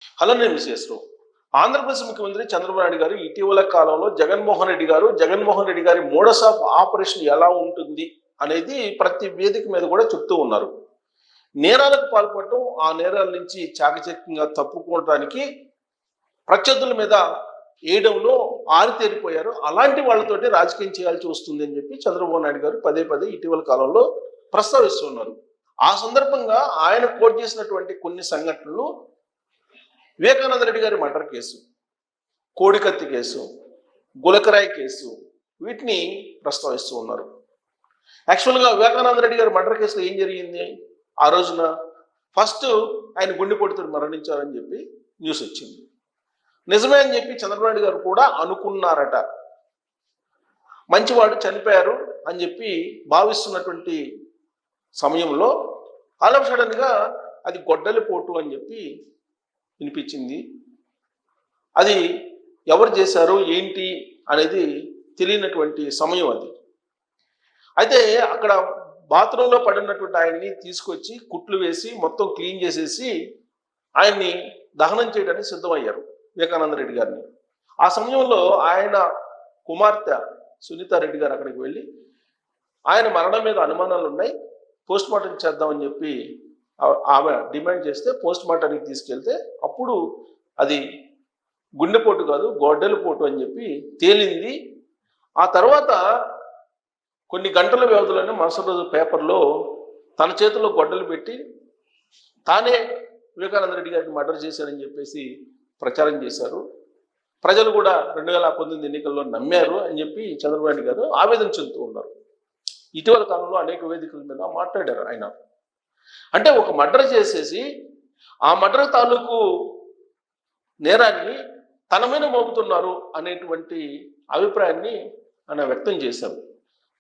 Hello, నేను విశ్వేశ్వరరావు. ఆంధ్రప్రదేశ్ ముఖ్యమంత్రి చంద్రబాబు నాయుడు గారు ఇటీవల కాలంలో జగన్మోహన్ రెడ్డి గారి మోడస్ ఆఫ్ ఆపరేషన్ ఎలా ఉంటుంది అనేది ప్రతి వేదిక మీద కూడా చెప్తూ ఉన్నారు. నేరాలకు పాల్పడటం, ఆ నేరాల నుంచి చాకచక్యంగా తప్పుకోవడానికి ప్రత్యర్థుల మీద వేయడంలో ఆరితేరిపోయారు. అలాంటి వాళ్ళతోటి రాజకీయం చేయాల్సి వస్తుంది అని చెప్పి చంద్రబాబు నాయుడు గారు పదే పదే ఇటీవల కాలంలో ప్రస్తావిస్తున్నారు. ఆ సందర్భంగా ఆయన కోట్ చేసినటువంటి కొన్ని సంఘటనలు వివేకానంద రెడ్డి గారి మర్డర్ కేసు, కోడికత్తి కేసు, గులకరాయి కేసు, వీటిని ప్రస్తావిస్తూ ఉన్నారు. యాక్చువల్గా వివేకానంద రెడ్డి గారి మర్డర్ కేసులో ఏం జరిగింది? ఆ రోజున ఫస్ట్ ఆయన గుండెపోటుతో మరణించారని చెప్పి న్యూస్ వచ్చింది. నిజమే అని చెప్పి చంద్రబాబు నాయుడు గారు కూడా అనుకున్నారట. మంచివాడు చనిపోయారు అని చెప్పి భావిస్తున్నటువంటి సమయంలో ఆల్ ఆఫ్ సడన్గా అది గొడ్డలిపోటు అని చెప్పి వినిపించింది. అది ఎవరు చేశారు ఏంటి అనేది తెలియనటువంటి సమయం అది. అయితే అక్కడ బాత్రూంలో పడినటువంటి ఆయన్ని తీసుకొచ్చి కుట్లు వేసి మొత్తం క్లీన్ చేసేసి ఆయన్ని దహనం చేయడానికి సిద్ధమయ్యారు వివేకానంద రెడ్డి గారిని. ఆ సమయంలో ఆయన కుమార్తె సునీతారెడ్డి గారు అక్కడికి వెళ్ళి ఆయన మరణం మీద అనుమానాలు ఉన్నాయి, పోస్ట్ మార్టం చేద్దామని చెప్పి ఆమె డిమాండ్ చేస్తే పోస్ట్ మార్టానికి తీసుకెళ్తే అప్పుడు అది గుండెపోటు కాదు గొడ్డలిపోటు అని చెప్పి తేలింది. ఆ తర్వాత కొన్ని గంటల వ్యవధిలోనే మరుసటి రోజు పేపర్లో తన చేతిలో గొడ్డలు పెట్టి తానే వివేకానంద రెడ్డి గారిని మర్డర్ చేశారని చెప్పేసి ప్రచారం చేశారు. ప్రజలు కూడా 2019 ఎన్నికల్లో నమ్మారు అని చెప్పి చంద్రబాబు నాయుడు గారు ఆవేదన చెందుతూ ఉన్నారు. ఇటీవల కాలంలో అనేక వేదికల మీద మాట్లాడారు ఆయన. అంటే ఒక మర్డర్ చేసేసి ఆ మర్డర్ తాలూకు నేరాన్ని తన మీద మోపుతున్నారు అనేటువంటి అభిప్రాయాన్ని ఆయన వ్యక్తం చేశారు.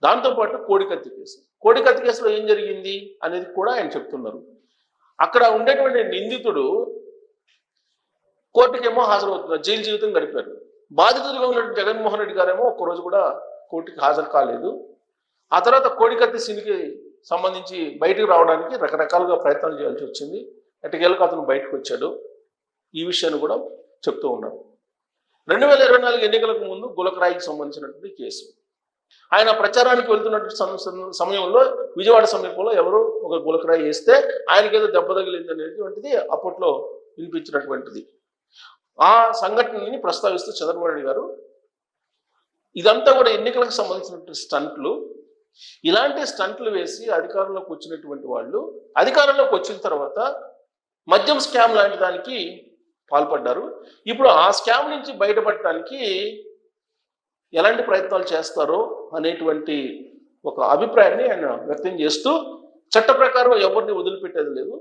దాంతోపాటు కోడికత్తి కేసులో ఏం జరిగింది అనేది కూడా ఆయన చెప్తున్నారు. అక్కడ ఉండేటువంటి నిందితుడు కోర్టుకేమో హాజరవుతున్నారు, జైలు జీవితం గడిపారు. బాధితులుగా ఉన్నటువంటి జగన్మోహన్ రెడ్డి గారేమో ఒక్కరోజు కూడా కోర్టుకి హాజరు కాలేదు. ఆ తర్వాత కోడికత్తి సీన్కి సంబంధించి బయటకు రావడానికి రకరకాలుగా ప్రయత్నాలు చేయాల్సి వచ్చింది. ఎట్టకేలకు అతను బయటకు వచ్చాడు. ఈ విషయాన్ని కూడా చెప్తూ ఉన్నారు. 2024 ఎన్నికలకు ముందు గులకరాయికి సంబంధించినటువంటి కేసు, ఆయన ప్రచారానికి వెళ్తున్నటువంటి సమయంలో విజయవాడ సమీపంలో ఎవరో ఒక గులకరాయి వేస్తే ఆయనకేదో దెబ్బ తగిలింది అనేటువంటిది అప్పట్లో వినిపించినటువంటిది. ఆ సంఘటనని ప్రస్తావిస్తూ చంద్రబాబు నాయుడు గారు ఇదంతా కూడా ఎన్నికలకు సంబంధించినటువంటి స్టంట్లు, ఇలాంటి స్టంట్లు వేసి అధికారంలోకి వచ్చినటువంటి వాళ్ళు అధికారంలోకి వచ్చిన తర్వాత మద్యం స్కామ్ లాంటి దానికి పాల్పడ్డారు. ఇప్పుడు ఆ స్కామ్ నుంచి బయటపడటానికి ఎలాంటి ప్రయత్నాలు చేస్తారో అనేటువంటి ఒక అభిప్రాయాన్ని ఆయన వ్యక్తం చేస్తూ చట్ట ప్రకారం ఎవరిని వదిలిపెట్టేది లేదు,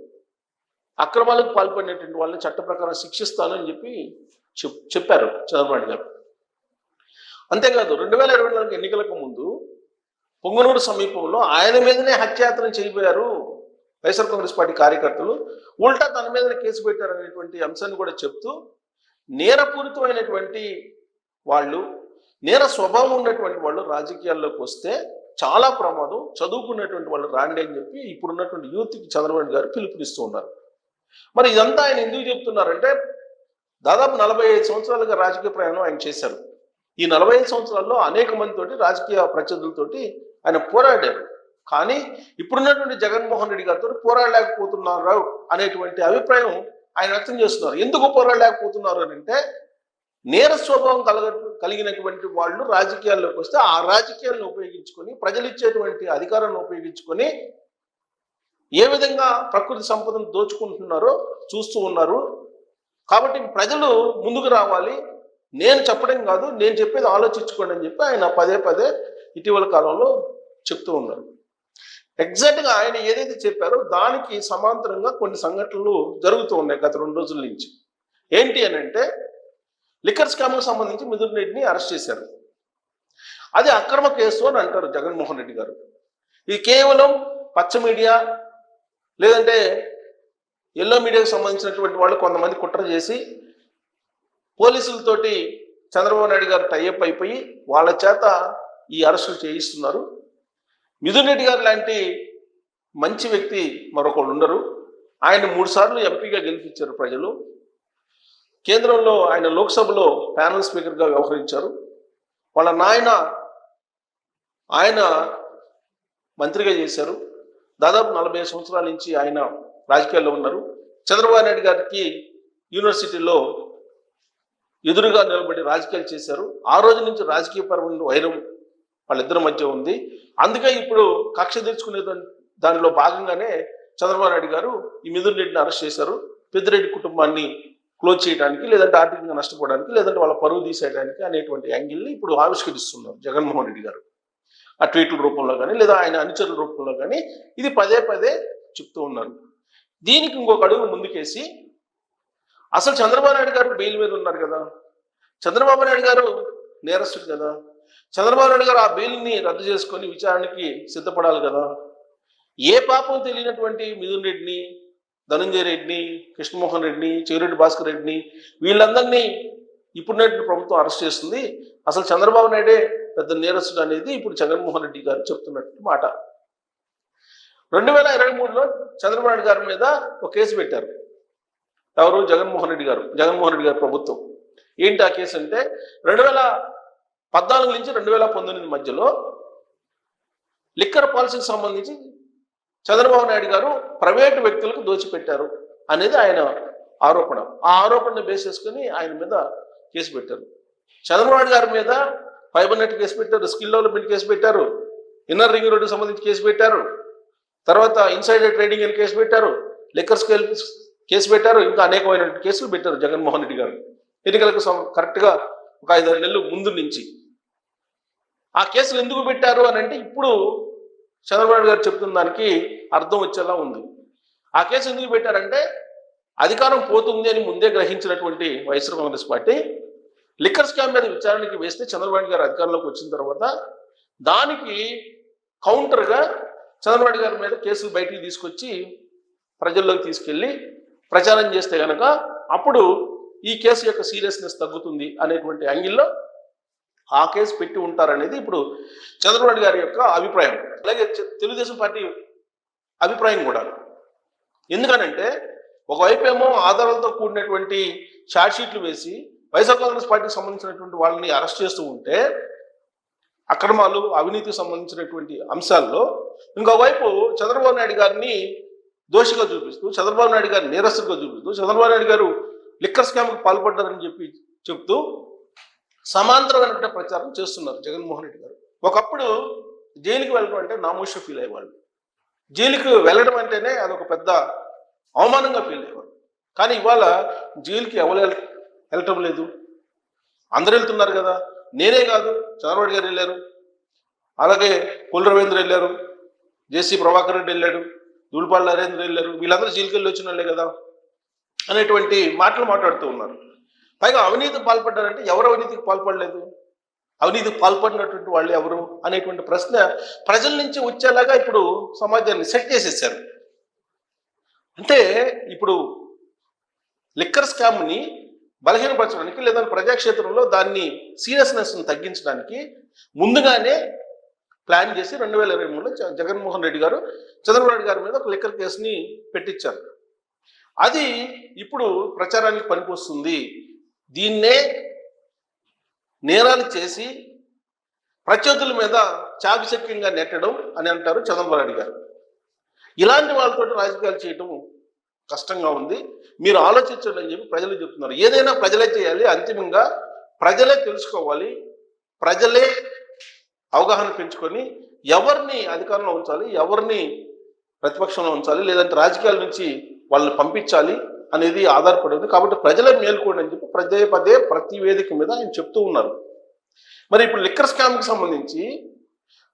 అక్రమాలకు పాల్పడినటువంటి వాళ్ళని చట్ట ప్రకారం శిక్షిస్తాను అని చెప్పి చెప్పారు చంద్రబాబు నాయుడు గారు. అంతేకాదు 2024 ఎన్నికలకు ముందు పొంగనూరు సమీపంలో ఆయన మీదనే హత్యాయత్నం చేయబోయారు వైఎస్ఆర్ కాంగ్రెస్ పార్టీ కార్యకర్తలు, ఉల్టా తన మీదనే కేసు పెట్టారనేటువంటి అంశాన్ని కూడా చెప్తూ నేరపూరితమైనటువంటి వాళ్ళు, నేర స్వభావం ఉన్నటువంటి వాళ్ళు రాజకీయాల్లోకి వస్తే చాలా ప్రమాదం, చదువుకున్నటువంటి వాళ్ళు రాండి అని చెప్పి ఇప్పుడున్నటువంటి యూత్కి చంద్రబాబు నాయుడు గారు పిలుపునిస్తూ ఉన్నారు. మరి ఇదంతా ఆయన ఎందుకు చెప్తున్నారంటే దాదాపు 45 సంవత్సరాలుగా రాజకీయ ప్రయాణం ఆయన చేశారు. ఈ 45 సంవత్సరాల్లో అనేక మందితోటి రాజకీయ ప్రత్యర్థులతోటి ఆయన పోరాడారు. కానీ ఇప్పుడున్నటువంటి జగన్మోహన్ రెడ్డి గారితో పోరాడలేకపోతున్నారు అనేటువంటి అభిప్రాయం ఆయన వ్యక్తం చేస్తున్నారు. ఎందుకు పోరాడలేకపోతున్నారు అని అంటే నేర స్వభావం కలిగినటువంటి వాళ్ళు రాజకీయాల్లోకి వస్తే ఆ రాజకీయాలను ఉపయోగించుకొని, ప్రజలు ఇచ్చేటువంటి అధికారాన్ని ఉపయోగించుకొని ఏ విధంగా ప్రకృతి సంపదను దోచుకుంటున్నారో చూస్తూ ఉన్నారు. కాబట్టి ప్రజలు ముందుకు రావాలి, నేను చెప్పడం కాదు, నేను చెప్పేది ఆలోచించుకోండి అని చెప్పి ఆయన పదే పదే ఇటీవల కాలంలో చెప్తూ ఉన్నారు. ఎగ్జాక్ట్గా ఆయన ఏదైతే చెప్పారో దానికి సమాంతరంగా కొన్ని సంఘటనలు జరుగుతూ ఉన్నాయి గత 2 రోజుల నుంచి. ఏంటి అని అంటే లిక్కర్ స్కామ్కు సంబంధించి మిథున్ రెడ్డిని అరెస్ట్ చేశారు. అది అక్రమ కేసు అని అంటారు జగన్మోహన్ రెడ్డి గారు. ఇది కేవలం పచ్చ మీడియా లేదంటే ఎల్లో మీడియాకు సంబంధించినటువంటి వాళ్ళు కొంతమంది కుట్ర చేసి పోలీసులతోటి చంద్రబాబు నాయుడు గారు టైఅప్ అయిపోయి వాళ్ళ చేత ఈ అరెస్టులు చేయిస్తున్నారు. మిథున్ రెడ్డి గారు లాంటి మంచి వ్యక్తి మరొకళ్ళు ఉండరు. ఆయన 3 సార్లు ఎంపీగా గెలిపించారు ప్రజలు. కేంద్రంలో ఆయన లోక్సభలో ప్యానల్ స్పీకర్గా వ్యవహరించారు. వాళ్ళ నాయన ఆయన మంత్రిగా చేశారు. దాదాపు 40 సంవత్సరాల నుంచి ఆయన రాజకీయాల్లో ఉన్నారు. చంద్రబాబు నాయుడు గారికి యూనివర్సిటీలో ఎదురుగా నిలబడి రాజకీయాలు చేశారు. ఆ రోజు నుంచి రాజకీయపరమైన వైరం వాళ్ళిద్దరి మధ్య ఉంది. అందుకే ఇప్పుడు కక్ష తీర్చుకునే దానిలో భాగంగానే చంద్రబాబు నాయుడు గారు ఈ మిథున్ రెడ్డిని అరెస్ట్ చేశారు. పెద్దిరెడ్డి కుటుంబాన్ని క్లోజ్ చేయడానికి, లేదంటే ఆర్థికంగా నష్టపోవడానికి, లేదంటే వాళ్ళ పరువు తీసేయడానికి అనేటువంటి యాంగిల్ని ఇప్పుడు ఆవిష్కరిస్తున్నారు జగన్మోహన్ రెడ్డి గారు. ఆ ట్వీట్ల రూపంలో కానీ, లేదా ఆయన అనుచరుల రూపంలో కానీ ఇది పదే పదే చెప్తూ ఉన్నారు. దీనికి ఇంకొక అడుగు ముందుకేసి, అసలు చంద్రబాబు నాయుడు గారు బెయిల్ మీద ఉన్నారు కదా, చంద్రబాబు నాయుడు గారు నేరస్తుడు కదా, చంద్రబాబు నాయుడు గారు ఆ బెయిల్ని రద్దు చేసుకొని విచారణకి సిద్ధపడాలి కదా. ఏ పాపం తెలియనటువంటి మిథున్ రెడ్డిని, ధనంజయ రెడ్డిని, కృష్ణమోహన్ రెడ్డిని, చెవిరెడ్డి భాస్కర్ రెడ్డిని, వీళ్ళందరినీ ఇప్పుడున్నటువంటి ప్రభుత్వం అరెస్ట్ చేస్తుంది. అసలు చంద్రబాబు నాయుడే పెద్ద నేరస్తుడు అనేది ఇప్పుడు జగన్మోహన్ రెడ్డి గారు చెప్తున్నట్టు మాట. 2023లో చంద్రబాబు నాయుడు గారి మీద ఒక కేసు పెట్టారు. ఎవరు? జగన్మోహన్ రెడ్డి గారు ప్రభుత్వం. ఏంటి ఆ కేసు అంటే, 2014 నుంచి 2019 మధ్యలో లిక్కర్ పాలసీకి సంబంధించి చంద్రబాబు నాయుడు గారు ప్రైవేటు వ్యక్తులకు దోచిపెట్టారు అనేది ఆయన ఆరోపణ. ఆ ఆరోపణను బేస్ చేసుకుని ఆయన మీద కేసు పెట్టారు. చంద్రబాబు నాయుడు గారి మీద ఫైబర్ నెట్ కేసు పెట్టారు, స్కిల్ డెవలప్మెంట్ కేసు పెట్టారు, ఇన్నర్ రింగ్ రోడ్డుకి సంబంధించి కేసు పెట్టారు, తర్వాత ఇన్సైడర్ ట్రేడింగ్ అని కేసు పెట్టారు, లిక్కర్ స్కేల్ కేసు పెట్టారు, ఇంకా అనేకమైన కేసులు పెట్టారు జగన్మోహన్ రెడ్డి గారు ఎన్నికలకు కరెక్ట్గా ఒక 5-6 నెలలు ముందు నుంచి. ఆ కేసులు ఎందుకు పెట్టారు అని అంటే, ఇప్పుడు చంద్రబాబు నాయుడు గారు చెప్తున్న దానికి అర్థం వచ్చేలా ఉంది. ఆ కేసు ఎందుకు పెట్టారంటే, అధికారం పోతుంది అని ముందే గ్రహించినటువంటి YSR Congress party liquor scam మీద విచారణకి వేస్తే చంద్రబాబు నాయుడు గారు అధికారంలోకి వచ్చిన తర్వాత దానికి కౌంటర్గా చంద్రబాబు నాయుడు గారి మీద కేసులు బయటికి తీసుకొచ్చి ప్రజల్లోకి తీసుకెళ్ళి ప్రచారం చేస్తే కనుక అప్పుడు ఈ కేసు యొక్క సీరియస్నెస్ తగ్గుతుంది అనేటువంటి యాంగిల్లో ఆ కేసు పెట్టి ఉంటారనేది ఇప్పుడు చంద్రబాబు నాయుడు గారి యొక్క అభిప్రాయం. అలాగే తెలుగుదేశం పార్టీ అభిప్రాయం కూడా. ఎందుకనంటే, ఒకవైపు ఏమో ఆధారాలతో కూడినటువంటి ఛార్జ్ షీట్లు వేసి వైఎస్ఆర్ కాంగ్రెస్ పార్టీకి సంబంధించినటువంటి వాళ్ళని అరెస్ట్ చేస్తూ ఉంటే, అక్రమాలు, అవినీతికి సంబంధించినటువంటి అంశాల్లో, ఇంకోవైపు చంద్రబాబు నాయుడు గారిని దోషిగా చూపిస్తూ, చంద్రబాబు నాయుడు గారిని నేరస్తుగా చూపిస్తూ, చంద్రబాబు నాయుడు గారు లిక్కర్ స్కామ్కి పాల్పడ్డారని చెప్తూ సమాంతరమైన ప్రచారం చేస్తున్నారు జగన్మోహన్ రెడ్డి గారు. ఒకప్పుడు జైలుకి వెళ్ళడం అంటే నామోషి ఫీల్ అయ్యేవాళ్ళు. జైలుకి వెళ్ళడం అంటేనే అదొక పెద్ద అవమానంగా ఫీల్ అయ్యేవారు. కానీ ఇవాళ జైలుకి ఎవరు వెళ్ళటం లేదు, అందరు వెళ్తున్నారు కదా. నేనే కాదు, చంద్రబాబు గారు వెళ్ళారు, అలాగే కొల్లు రవీంద్ర వెళ్ళారు, జేసీ ప్రభాకర్ రెడ్డి వెళ్ళాడు, దూళపాళ్ళ నరేంద్ర వెళ్ళారు, వీళ్ళందరూ జైలుకి వెళ్ళి వచ్చిన వాళ్ళే కదా అనేటువంటి మాటలు మాట్లాడుతూ ఉన్నారు. పైగా అవినీతికి పాల్పడ్డారంటే ఎవరు అవినీతికి పాల్పడలేదు, అవినీతికి పాల్పడినటువంటి వాళ్ళు ఎవరు అనేటువంటి ప్రశ్న ప్రజల నుంచి వచ్చేలాగా ఇప్పుడు సమాజాన్ని సెట్ చేసేసారు. అంటే ఇప్పుడు లిక్కర్ స్కామ్ని బలహీనపరచడానికి, లేదా ప్రజాక్షేత్రంలో దాన్ని సీరియస్నెస్ని తగ్గించడానికి ముందుగానే ప్లాన్ చేసి 2023లో జగన్మోహన్ రెడ్డి గారు చంద్రబాబు నాయుడు గారి మీద ఒక లిక్కర్ కేసుని పెట్టించారు. అది ఇప్పుడు ప్రచారానికి పనికొస్తుంది. దీన్నే నేరాలు చేసి ప్రత్యర్థుల మీద చాకచక్యంగా నెట్టడం అని అంటారు చంద్రబాబు నాయుడు గారు. ఇలాంటి వాళ్ళతో రాజకీయాలు చేయడం కష్టంగా ఉంది, మీరు ఆలోచించండి అని చెప్పి ప్రజలు చెప్తున్నారు. ఏదైనా ప్రజలే చేయాలి, అంతిమంగా ప్రజలే తెలుసుకోవాలి, ప్రజలే అవగాహన పెంచుకొని ఎవరిని అధికారంలో ఉంచాలి, ఎవరిని ప్రతిపక్షంలో ఉంచాలి, లేదంటే రాజకీయాల నుంచి వాళ్ళని పంపించాలి అనేది ఆధారపడింది. కాబట్టి ప్రజలే మేల్కోండి అని చెప్పి పదే ప్రతి వేదిక మీద ఆయన చెప్తూ ఉన్నారు. మరి ఇప్పుడు లిక్కర్ స్కామ్కి సంబంధించి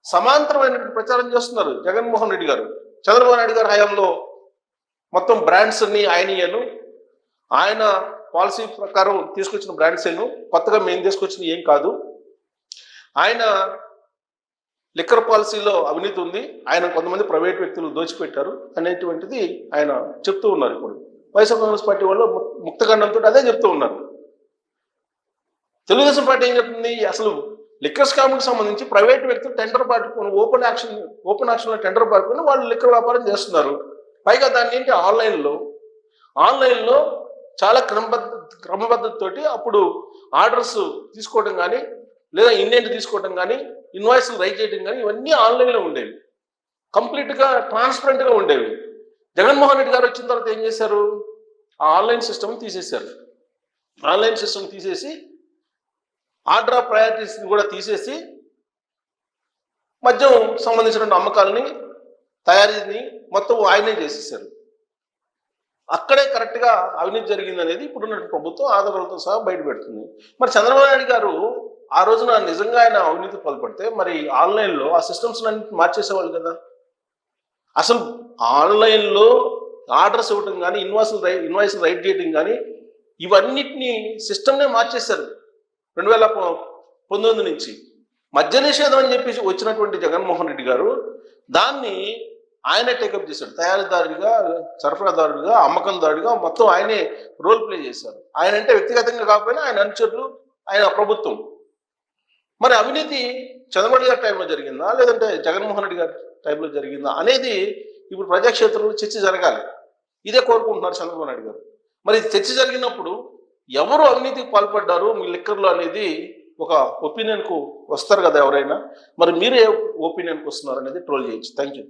సమాంతరమైన ప్రచారం చేస్తున్నారు జగన్మోహన్ రెడ్డి గారు. చంద్రబాబు నాయుడు గారి హయాంలో మొత్తం బ్రాండ్స్ని ఆయన పాలసీ ప్రకారం తీసుకొచ్చిన బ్రాండ్స్ కొత్తగా మేము తీసుకొచ్చిన ఏం కాదు. ఆయన లిక్కర్ పాలసీలో అవినీతి ఉంది, ఆయన కొంతమంది ప్రైవేట్ వ్యక్తులు దోచిపెట్టారు అనేటువంటిది ఆయన చెప్తూ ఉన్నారు. ఇప్పుడు వైఎస్ఆర్ కాంగ్రెస్ పార్టీ వాళ్ళు ముక్తఖండంతో అదే చెప్తూ ఉన్నారు. తెలుగుదేశం పార్టీ ఏం చెప్తుంది, అసలు లిక్కర్ స్కామ్కి సంబంధించి ప్రైవేట్ వ్యక్తులు టెండర్ పాటుకొని ఓపెన్ యాక్షన్లో టెండర్ పాటుకొని వాళ్ళు లిక్కర్ వ్యాపారం చేస్తున్నారు. పైగా దాన్ని ఏంటి, ఆన్లైన్లో చాలా క్రమబద్ధతతోటి అప్పుడు ఆర్డర్స్ తీసుకోవడం కానీ లేదా ఇండెంట్ తీసుకోవడం కానీ ఇన్వాయిస్లు రైట్ చేయడం కానీ ఇవన్నీ ఆన్లైన్లో ఉండేవి, కంప్లీట్గా ట్రాన్స్పరెంట్గా ఉండేవి. జగన్మోహన్ రెడ్డి గారు వచ్చిన తర్వాత ఏం చేశారు, ఆ ఆన్లైన్ సిస్టమ్ తీసేశారు. ఆన్లైన్ సిస్టమ్ తీసేసి ఆర్డర్ ఆఫ్ ప్రయారిటీస్ని కూడా తీసేసి మద్యం సంబంధించిన అమ్మకాలని తయారీని మొత్తం ఆయనే చేసేసారు. అక్కడే కరెక్ట్గా అవినీతి జరిగింది అనేది ఇప్పుడున్న ప్రభుత్వం ఆధారాలతో సహా బయట పెడుతుంది. మరి చంద్రబాబు నాయుడు గారు ఆ రోజున నిజంగా ఆయన అవినీతి పాల్పడితే మరి ఆన్లైన్లో ఆ సిస్టమ్స్ అన్నింటినీ మార్చేసేవాళ్ళు కదా. అసలు ఆన్లైన్లో ఆర్డర్స్ ఇవ్వటం కానీ ఇన్వాయిస్లు రైట్ చేయడం కానీ ఇవన్నిటినీ సిస్టమ్నే మార్చేశారు 2019 నుంచి. మద్య నిషేధం అని చెప్పి వచ్చినటువంటి జగన్మోహన్ రెడ్డి గారు దాన్ని ఆయనే టేకప్ చేశాడు. తయారీదారుడిగా, సరఫరాదారుడిగా, అమ్మకందారుడిగా మొత్తం ఆయనే రోల్ ప్లే చేశారు. ఆయన అంటే వ్యక్తిగతంగా కాకపోయినా ఆయన అనుచరులు, ఆయన ప్రభుత్వం. మరి అవినీతి చంద్రబాబు గారి టైంలో జరిగిందా లేదంటే జగన్మోహన్ రెడ్డి గారి టైంలో జరిగిందా అనేది ఇప్పుడు ప్రజాక్షేత్రంలో చర్చ జరగాలి. ఇదే కోరుకుంటున్నారు చంద్రబాబు నాయుడు గారు. మరి చర్చ జరిగినప్పుడు ఎవరు అవినీతికి పాల్పడ్డారు మీ లిక్కర్లో అనేది ఒక ఒపీనియన్కు వస్తారు కదా ఎవరైనా. మరి మీరు ఏ ఒపీనియన్కి వస్తున్నారు అనేది ట్రోల్ చేయొచ్చు. Thank you.